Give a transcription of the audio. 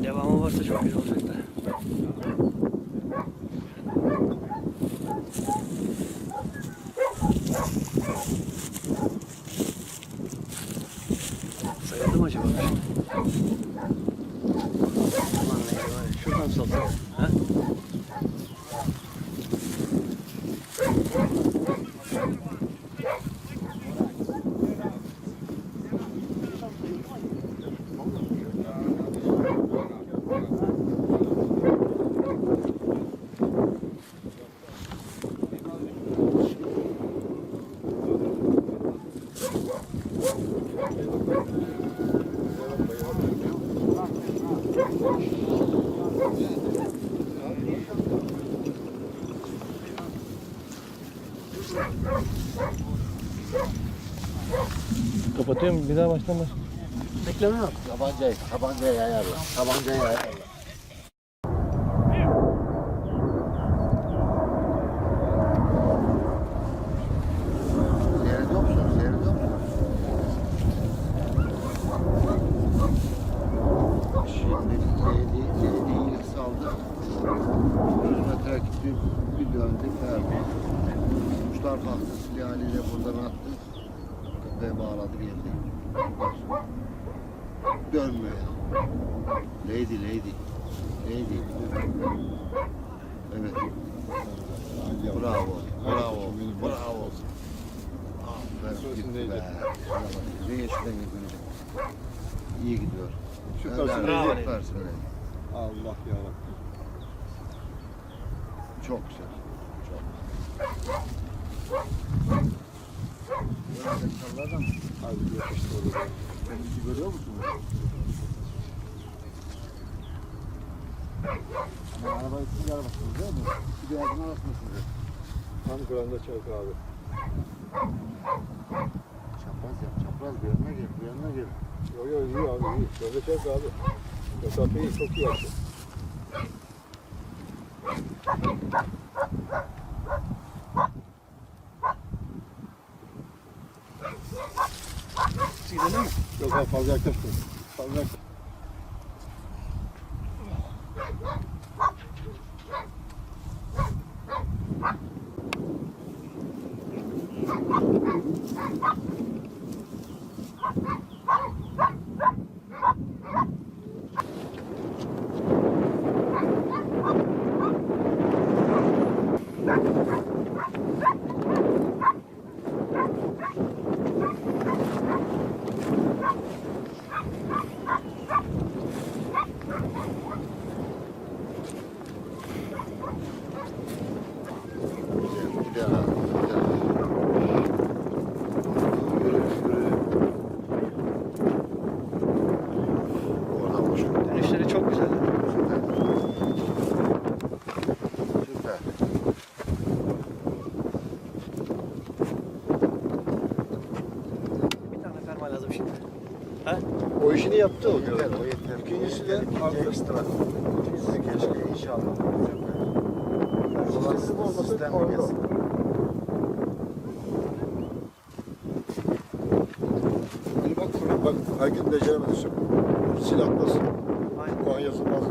Devamı varsa çok güzel olacak da. Sayıldı mı acaba? Şuradan salsın. Ha? Kapatıyorum, bir daha baştan baş. Bekleme yok. Tabancayı ayarla. Tabancayı ayarla. Seyrediyor musun? Seyrediyor musun? Şimdi LEYDİ'yi saldı. 100 metre gitti, bir döndü, verdi. Kuşlar baktı, silahıyla buradan attı. Ve bağladı geldi. Dönmüyor. Leydi. Evet. Bravo. Aferin be. Ne geçten gidiyor. İyi gidiyor. Süpersin. Allah yarabbim. Çok güzel. Çok. Sallardan mı? Abi yapıştı orada. Beni görüyor musun? Ama arabayı siz arabasınız değil mi? Bir beyazın arasındasınız. Tam granda CERCA abi. Çapraz yap, çapraz bir yanına gel. Yo iyi abi iyi. Granda CERCA abi. Mesafeyi çok iyi açtı. Gidelim mi? Yok abi fazla yaklaşmayın. Fazla yaklaşmayın. Dönüşleri çok güzel. Süper. Bir tane ferma lazım şimdi. Ha? O işini yaptı o. O yeter. İkincisi de ekstra. İkincisi keşke inşallah. sistem olmasa orada. Bir bak herkes beceremedi. Silah nasıl? Aynen. Puan yazılmaz.